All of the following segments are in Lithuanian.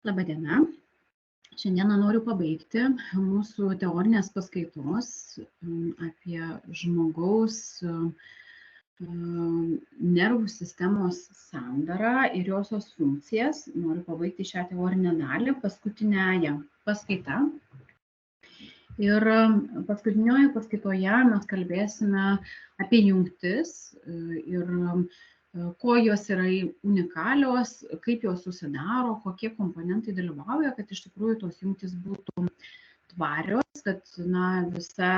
Labadiena. Šiandieną noriu pabaigti mūsų teorinės paskaitos apie žmogaus nervų sistemos sandarą ir josios funkcijas. Noriu pabaigti šią teorinę dalį paskutinėje paskaita. Ir paskutinioje paskaitoje mes kalbėsime apie jungtis ir kuo jos yra unikalios, kaip jos susidaro, kokie komponentai dalyvauja, kad iš tikrųjų tos jungtys būtų tvarios, kad visa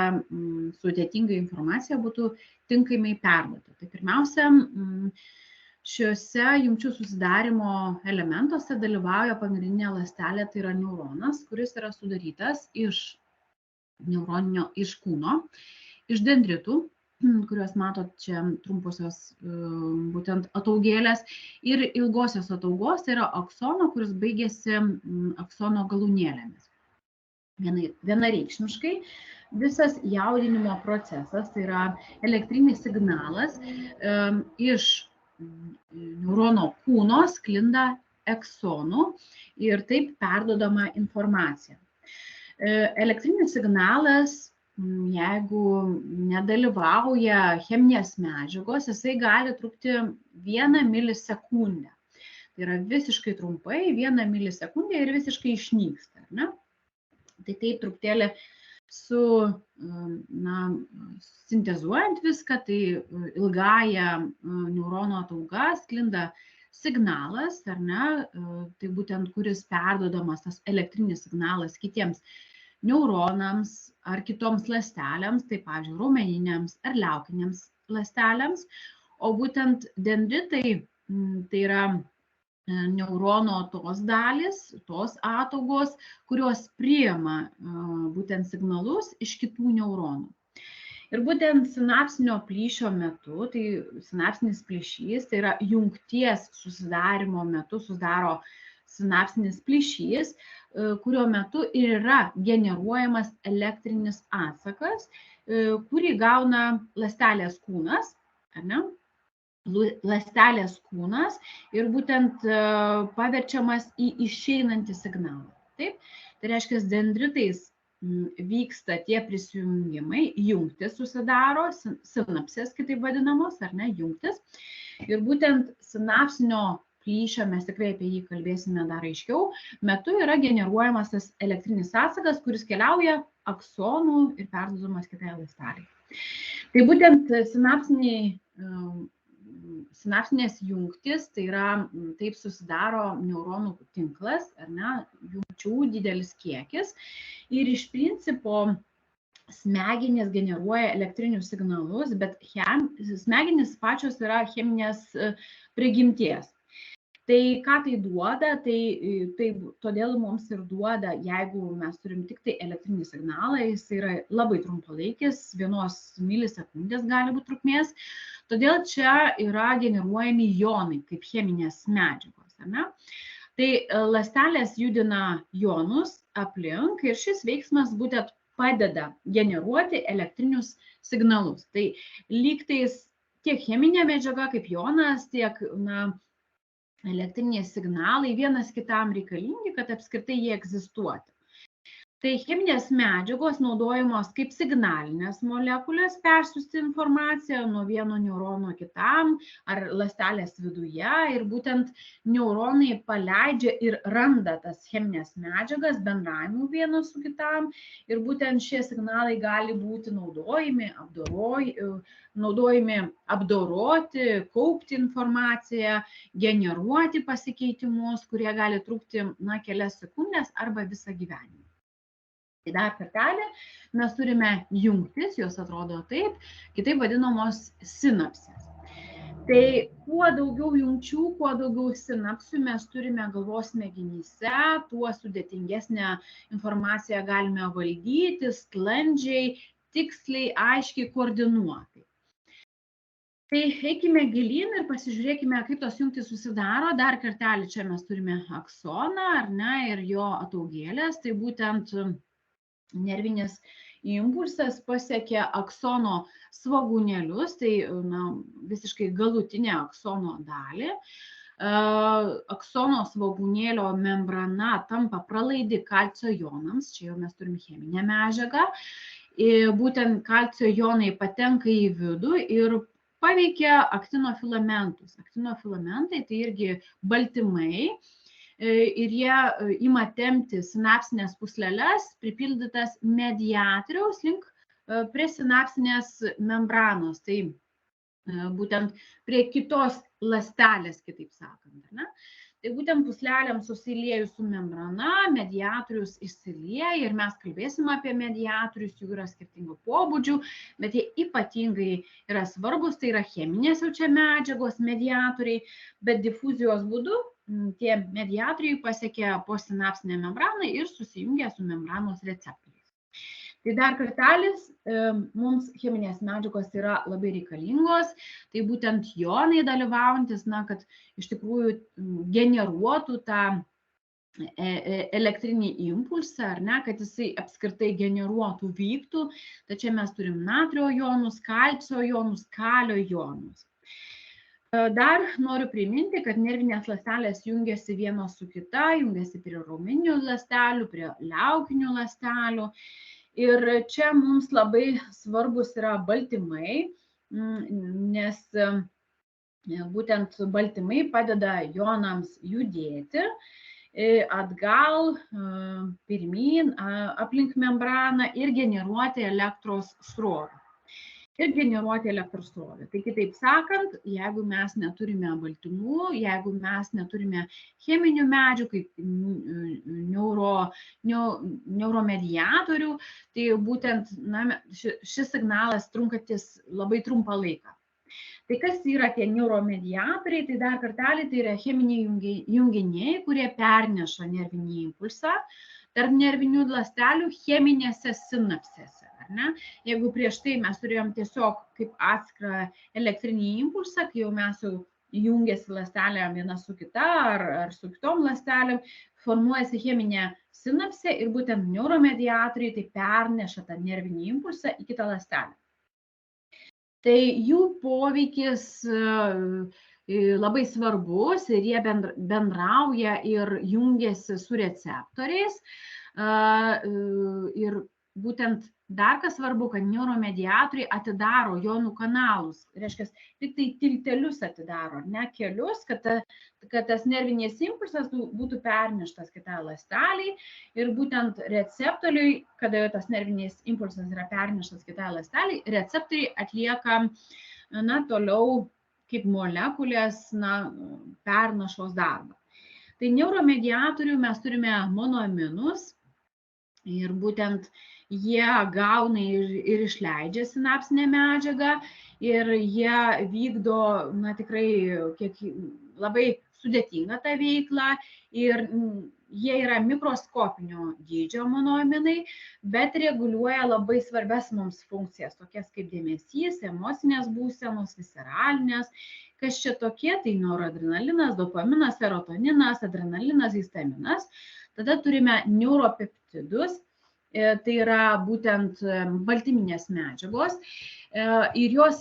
sudėtinga informacija būtų tinkamai perduota. Tai pirmiausia, šiuose jungčių susidarimo elementuose dalyvauja pagrindinė ląstelė, tai yra neuronas, kuris yra sudarytas iš kūno, iš dendritų, kuriuos matot čia trumposios būtent ataugėlės, ir ilgosios ataugos, tai yra aksono, kuris baigėsi aksono galūnėlėmis. Vienareikšmiškai visas jaudinimo procesas, tai yra elektrinis signalas, iš neurono kūno sklinda aksonų ir taip perduodama informacija. Elektrinis signalas, jeigu nedalyvauja cheminės medžiagos, jisai gali trukti 1 milisekundę. Tai yra visiškai trumpai, 1 milisekundė ir visiškai išnyksta. Ne? Tai taip truputėlį sintezuojant viską, tai ilgąją neurono atauga sklinda signalas, ar ne? Tai būtent kuris perduodamas tas elektrinis signalas kitiems neuronams ar kitoms ląstelėms, tai pavyzdžiui, raumeniniams ar liaukinėms ląstelėms, o būtent dendritai, tai yra neurono tos dalys, tos ataugos, kurios priima būtent signalus iš kitų neuronų. Ir būtent sinapsinio plyšio metu, tai sinapsinis plyšys, tai yra jungties susidarimo metu susidaro sinapsinis plyšys, kurio metu ir yra generuojamas elektrinis atsakas, kurį gauna ląstelės kūnas, ar ne? Ląstelės kūnas ir būtent paverčiamas į išeinantį signalą. Taip? Tai reiškia, dendritais vyksta tie prisijungimai, jungtis susidaro, sinapsės kitaip vadinamos, ar ne, jungtis. Ir būtent sinapsinio plyšio, mes tikrai apie jį kalbėsime dar aiškiau, metu yra generuojamas tas elektrinis atsakas, kuris keliauja aksonų ir perduodamas kitai ląstelei. Tai būtent sinapsinės jungtis, tai yra, taip susidaro neuronų tinklas, ar ne, jungčių didelis kiekis. Ir iš principo smegenys generuoja elektrinius signalus, bet smegenys pačios yra cheminės prigimties. Tai ką tai duoda, tai todėl mums ir duoda, jeigu mes turim tik tai elektrinį signalą, jis yra labai trumpalaikis, 1 milisekundės gali būti trukmės, todėl čia yra generuojami jonai kaip cheminės medžiagos. Ne? Tai ląstelės judina jonus aplink ir šis veiksmas būtent padeda generuoti elektrinius signalus. Tai lygtais tiek cheminė medžiaga kaip jonas, tiek elektriniai signalai vienas kitam reikalingi, kad apskritai jie egzistuotų. Tai cheminės medžiagos naudojamos kaip signalinės molekulės persiųsti informaciją nuo vieno neurono kitam ar ląstelės viduje ir būtent neuronai paleidžia ir randa tas cheminės medžiagas bendravimų vienas su kitam ir būtent šie signalai gali būti naudojami apdoroti, kaupti informaciją, generuoti pasikeitimus, kurie gali trukti kelias sekundės arba visą gyvenimą. Tai dar kartelį mes turime jungtis, jos atrodo taip, kitaip vadinamos sinapsės. Tai kuo daugiau jungčių, kuo daugiau sinapsių mes turime galvos smegenyse, tuo sudėtingesnę informaciją galime valdyti, sklandžiai, tiksliai, aiškiai, koordinuotai. Tai eikime gilyn ir pasižiūrėkime, kaip tos jungtys susidaro. Dar kartelį čia mes turime aksoną, ar ne, ir jo ataugėlės, tai būtent nervinis impulsas pasiekia aksono svogūnėlius, tai visiškai galutinę aksono dalį. aksono svogūnėlio membrana tampa pralaidi kalcio jonams, čia jau mes turim cheminę medžiagą, ir būtent kalcio jonai patenka į vidų ir paveikia aktinofilamentus. Aktinofilamentai tai irgi baltymai ir jie ima tempti sinapsinės pūsleles, pripildytas mediatoriaus link prie sinapsinės membranos. Tai būtent prie kitos ląstelės, kitaip sakant. Ne? Tai būtent pūslelėms susiliejus su membrana, mediatorius išsilieja ir mes kalbėsim apie mediatorius, jų yra skirtingų pobūdžių, bet jie ypatingai yra svarbus, tai yra cheminės jau čia medžiagos, mediatoriai, bet difuzijos būdu tie mediatoriai pasiekia posinapsinę membraną ir susijungia su membranos receptoriais. Tai dar kartelis, mums cheminės medžiagos yra labai reikalingos, tai būtent jonai dalyvaujantis, kad iš tikrųjų generuotų tą elektrinį impulsą, ar ne, kad jisai apskritai generuotų, vyktų. Tačiau mes turim natrio jonus, kalcio jonus, kalio jonus. Dar noriu priminti, kad nervinės ląstelės jungiasi vienos su kita, jungiasi prie raumeninių ląstelių, prie liaukinių ląstelių. Ir čia mums labai svarbus yra baltymai, nes būtent baltymai padeda jonams judėti atgal, pirmyn, aplink membraną ir generuoti elektros srovę. Tai kitaip sakant, jeigu mes neturime baltymų, jeigu mes neturime cheminių medžiagų, kaip neuromediatorių, tai būtent šis signalas trunkantis labai trumpą laiką. Tai kas yra tie neuromediatoriai, tai dar kartelį tai yra cheminiai junginiai, kurie perneša nervinį impulsą tarp nervinių ląstelių cheminėse sinapsėse. Ne? Jeigu prieš tai mes turėjom tiesiog kaip atskirą elektrinį impulsą, kai jau mes jau jungiasi ląstelė viena su kita ar su kitom ląstelėm, formuojasi cheminė sinapsė ir būtent neuromediatoriai tai perneša tą nervinį impulsą į kitą ląstelę. Tai jų poveikis labai svarbus ir jie bendrauja ir jungiasi su receptoriais. Ir būtent dar kas svarbu, kad neuromediatoriai atidaro jonų kanalus, reiškia, tik tai tiltelius atidaro, ne kelius, kad tas nervinės impulsas būtų perneštas kitai ląsteliai ir būtent receptoriai, kada tas nervinės impulsas yra perneštas kitai ląsteliai, receptoriai atlieka toliau kaip molekulės pernašos darbą. Tai neuromediatorių mes turime monoaminus ir būtent jie gauna ir išleidžia sinapsinę medžiagą ir jie vykdo tikrai labai sudėtingą tą veiklą ir jie yra mikroskopinio dydžio monoaminai, bet reguliuoja labai svarbias mums funkcijas, tokias kaip dėmesys, emocinės būsenos, visceralinės. Kas čia tokie? Tai noradrenalinas, dopaminas, serotoninas, adrenalinas, histaminas. Tada turime neuropeptidus. Tai yra būtent baltyminės medžiagos ir jos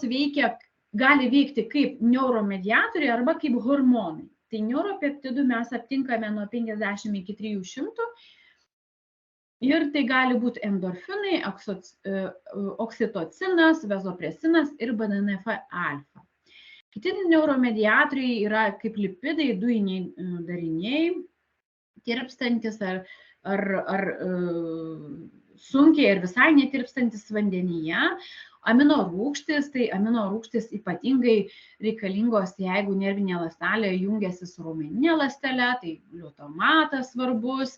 gali veikti kaip neuromediatoriai arba kaip hormonai. Tai neuropeptidų mes aptinkame nuo 50 iki 300 ir tai gali būti endorfinai, oksitocinas, vazopresinas ir BDNF-alfa. Kiti neuromediatoriai yra kaip lipidai, dujiniai dariniai, tirpstantis ar sunkiai ir visai netirpstantis vandenyje. Aminorūgštys, tai aminorūgštys ypatingai reikalingos, jeigu nervinė ląstelė jungiasi su raumeninė ląstele, tai gliutomatas svarbus,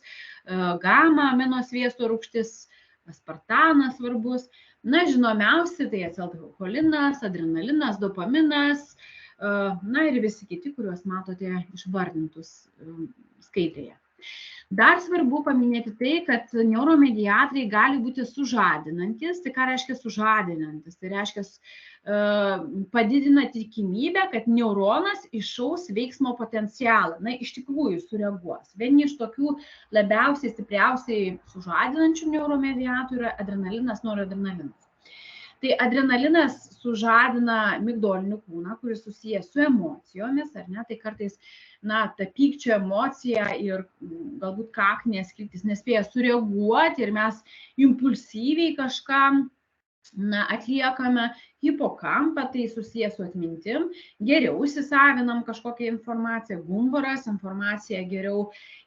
gama aminosviesto rūgštis, aspartanas svarbus. Žinomiausi tai acetilcholinas, adrenalinas, dopaminas, ir visi kiti, kuriuos matote išvardintus skaidrėje. Dar svarbu paminėti tai, kad neuromediatoriai gali būti sužadinantis. Tai ką reiškia sužadinantis? Tai reiškia padidina tikimybę, kad neuronas iššaus veiksmo potencialą. Iš tikrųjų sureaguos. Vieni iš tokių labiausiai stipriausiai sužadinančių neuromediatorių yra adrenalinas, noradrenalinas. Tai adrenalinas sužadina migdolinį kūną, kuris susijęs su emocijomis, ar ne? Tai kartais, ta pykčio emocija ir galbūt kaktinės skiltys nespėja sureaguoti ir mes impulsyviai kažkam atliekame. Hipokampą, tai susijęs su atmintim, geriau įsisavinam kažkokią informaciją, gumbaras, informacija geriau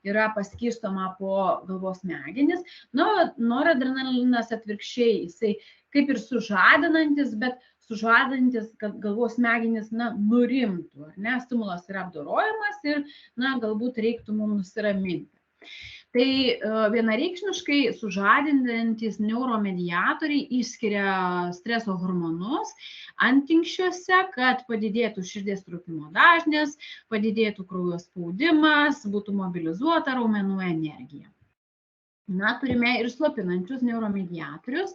yra paskirstoma po galvos smegenis. Noradrenalinas atvirkščiai, jisai kaip ir sužadinantis, bet sužadinantis, kad galvos smegenis nurimtų, ar ne, stimulas yra apdorojamas ir galbūt reiktų mums nusiraminti. Tai vienareikšmiškai sužadinantys neuromediatoriai išskiria streso hormonus antinksčiuose, kad padidėtų širdies trūkimo dažnis, padidėtų kraujo spaudimas, būtų mobilizuota raumenų energija. Turime ir slopinančius neuromediatorius.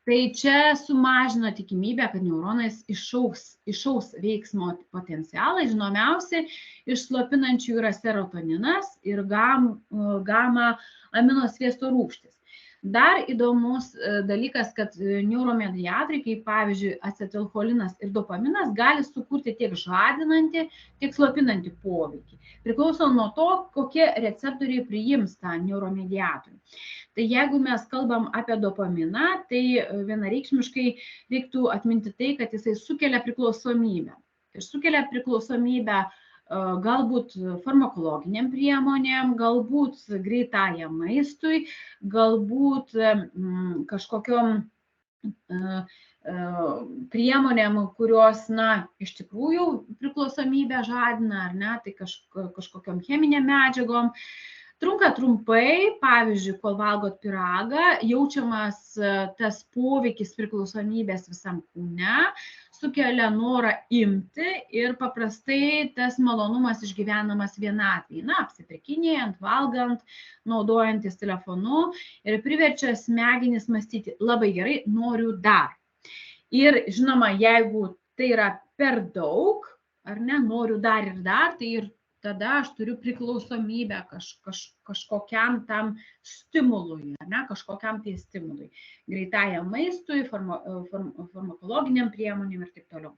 Tai čia sumažina tikimybę, kad neuronas iššaus veiksmo potencialą. Žinomiausi iš slopinančių yra serotoninas ir gama aminosviesto rūgštys. Dar įdomus dalykas, kad neuromediatoriai, kaip pavyzdžiui acetilcholinas ir dopaminas, gali sukurti tiek žadinantį, tiek slopinantį poveikį. Priklauso nuo to, kokie receptoriai priims tą neuromediatorių. Tai jeigu mes kalbam apie dopaminą, tai vienareikšmiškai reiktų atminti tai, kad jisai sukelia priklausomybę. Ir sukelia priklausomybę galbūt farmakologiniam priemonėm, galbūt greitajam maistui, galbūt kažkokiom priemonėm, kurios, iš tikrųjų priklausomybę žadina, ar ne, tai kažkokiom cheminėm medžiagom. Trunka trumpai, pavyzdžiui, kol valgot pyragą, jaučiamas tas poveikis priklausomybės visam kūne, sukelia norą imti ir paprastai tas malonumas išgyvenamas vienatvėje, apsipirkinėjant, valgant, naudojantis telefonu ir priverčia smegenis mąstyti labai gerai, noriu dar. Ir žinoma, jeigu tai yra per daug, ar ne, noriu dar ir dar, tai ir tada aš turiu priklausomybę kažkokiam tam stimului, ar ne, kažkokiam tai stimului, greitajam maistui, farmakologiniam priemonėm ir taip toliau.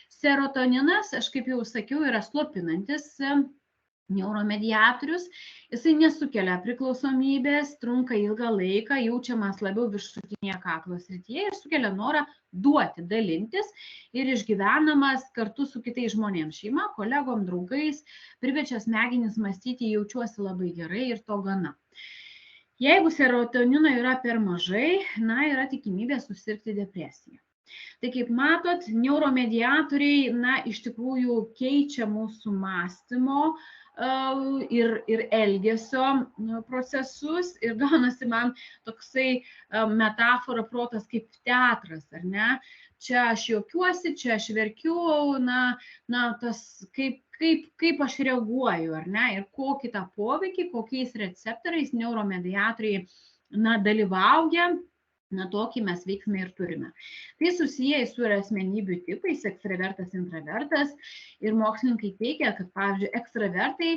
Serotoninas, aš kaip jau sakiau, yra slopinantis neuromediatorius, jisai nesukelia priklausomybės, trunka ilgą laiką, jaučiamas labiau viršutinėje kaklo srityje ir sukelia norą duoti, dalintis ir išgyvenamas kartu su kitais žmonėms, šeima, kolegom, draugais, priverčia smegenis mąstyti, jaučiuosi labai gerai ir to gana. Jeigu serotonino yra per mažai, yra tikimybė susirgti depresiją. Tai kaip matot, neuromediatoriai, iš tikrųjų keičia mūsų mąstymo ir elgesio procesus ir gaunasi man toksai metafora protas kaip teatras, ar ne? Čia aš juokiuosi, čia aš verkiu, tas kaip aš reaguoju, ar ne? Ir kokį tą poveikį, kokiais receptoriais neuromediatoriai dalyvauja, tokį mes veiksmą ir turime. Tai susiję su asmenybių tipais, ekstravertas, intravertas. Ir mokslininkai teigia, kad, pavyzdžiui, ekstravertai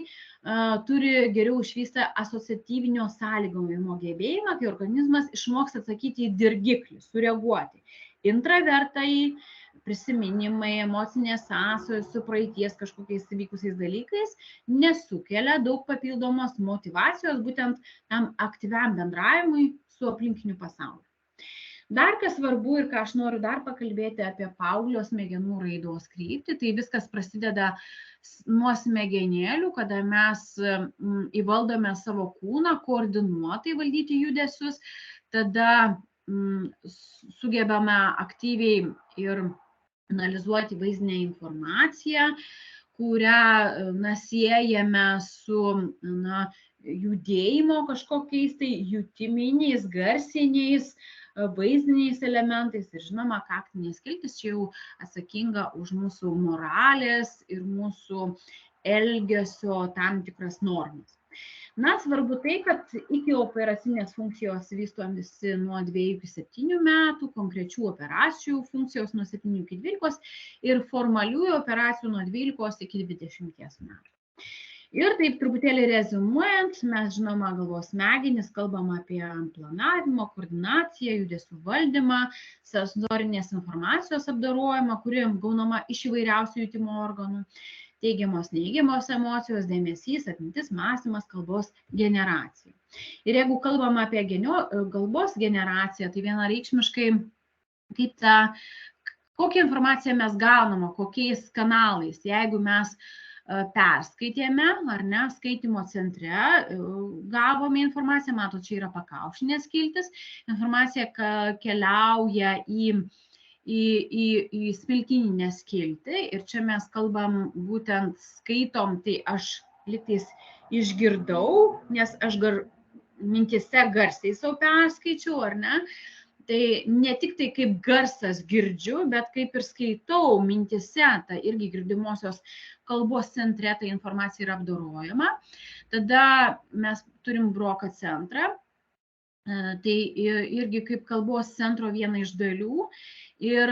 turi geriau išvystą asociatyvinio sąlygojimo gebėjimą, kai organizmas išmoks atsakyti į dirgiklį, sureaguoti. Intravertai, prisiminimai, emocinės sąsajos su praeities kažkokiais įvykusiais dalykais nesukelia daug papildomos motyvacijos būtent tam aktyviam bendravimui su aplinkiniu pasauliu. Dar kas svarbu ir ką aš noriu dar pakalbėti apie paauglio smegenų raidos kryptį, tai viskas prasideda nuo smegenėlių, kada mes įvaldome savo kūną, koordinuotai valdyti judesius, tada sugebame aktyviai ir analizuoti vaizdinę informaciją, kurią siejame su judėjimo kažkokiais tai jutiminiais, garsiniais, vaizdiniais elementais ir žinoma, kaktinė skiltis čia jau atsakinga už mūsų moralės ir mūsų elgesio tam tikras normas. Svarbu tai, kad iki operacinės funkcijos vystosi nuo 2 iki 7 metų, konkrečių operacijų funkcijos nuo 7 iki 12 ir formaliųjų operacijų nuo 12 iki 20 metų. Ir taip truputėlį reziumuojant, mes žinoma galvos smegenis, kalbam apie planavimo, koordinaciją, judesių valdymą, sensorinės informacijos apdorojimą, kuri gaunama iš įvairiausių jutimo organų, teigiamos, neigiamos emocijos, dėmesys, atmintis, mąstymas, kalbos generacija. Ir jeigu kalbam apie kalbos generaciją, tai vienareikšmiškai kokią informaciją mes gauname, kokiais kanalais, jeigu mes perskaitėme, ar ne, skaitymo centre, gavome informaciją, matot, čia yra pakaušinės skiltis, informacija keliauja į smilkininę skiltį ir čia mes kalbam būtent skaitom, tai aš lygtais išgirdau, nes aš mintise garsiai savo perskaičiau, ar ne, tai ne tik tai kaip garsas girdžiu, bet kaip ir skaitau mintise, ta irgi girdimosios kalbos centre ta informacija yra apdorojama. Tada mes turim Broca centrą, tai irgi kaip kalbos centro viena iš dalių. Ir,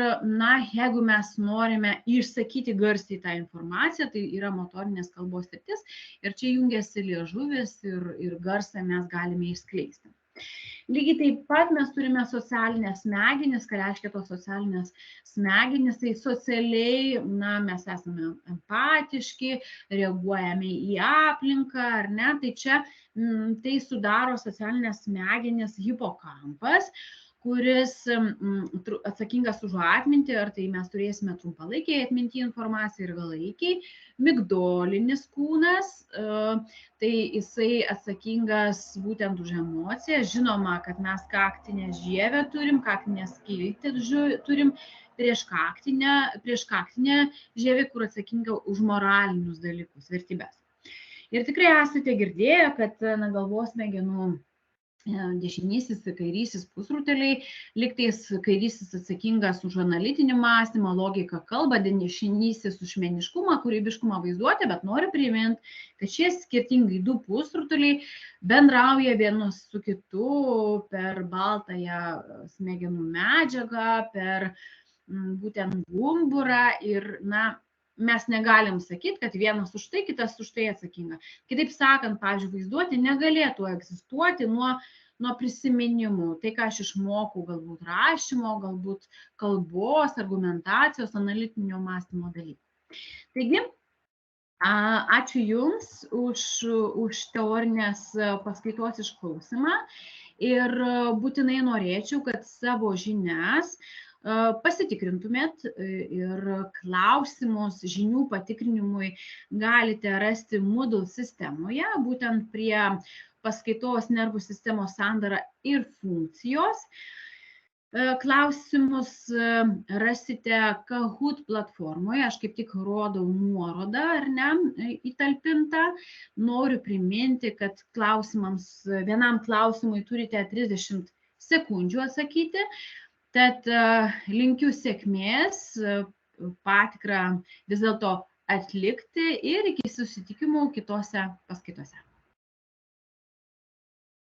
jeigu mes norime išsakyti garsiai tą informaciją, tai yra motorinės kalbos sritis ir čia jungiasi liežuvis ir garsą mes galime išskleisti. Lygiai taip pat mes turime socialinės smegenis, ką reiškia tos socialinės smegenis, tai socialiai, mes esame empatiški, reaguojame į aplinką, ar ne, tai čia tai sudaro socialinės smegenis hipokampas, kuris atsakingas už atmintį, ar tai mes turėsime trumpalaikiai atminti informaciją ir ilgalaikiai, migdolinis kūnas, tai jisai atsakingas būtent už emociją, žinoma, kad mes kaktinę žievę turim, kaktinę skiltį turim prieš kaktinę žievę, kur atsakinga už moralinius dalykus, vertybės. Ir tikrai esate girdėję, kad galvos smegenų dešinysis ir kairysis pusrutuliai, lygtais kairysis atsakingas už analitinį mąstymą, logiką, kalbą, dešinysis už meniškumą, kūrybiškumą, vaizduotę, bet noriu priminti, kad šie skirtingai du pusrutuliai bendrauja vienus su kitu per baltąją smegenų medžiagą, per būtent gumburą ir, mes negalim sakyti, kad vienas už tai, kitas už tai atsakinga. Kitaip sakant, pavyzdžiui, vaizduotė negalėtų egzistuoti nuo prisiminimų. Tai, ką aš išmokau, galbūt rašymo, galbūt kalbos, argumentacijos, analitinio mąstymo dalykų. Taigi, ačiū Jums už teorinės paskaitos išklausimą ir būtinai norėčiau, kad savo žinias pasitikrintumėt ir klausimus žinių patikrinimui galite rasti Moodle sistemoje, būtent prie paskaitos nervų sistemos sandara ir funkcijos. Klausimus rasite Kahoot platformoje, aš kaip tik rodau nuorodą, ar ne, įtalpintą. Noriu priminti, kad vienam klausimui turite 30 sekundžių atsakyti. Tad linkiu sėkmės, patikrą vis dėlto atlikti ir iki susitikimų kitose paskaitose.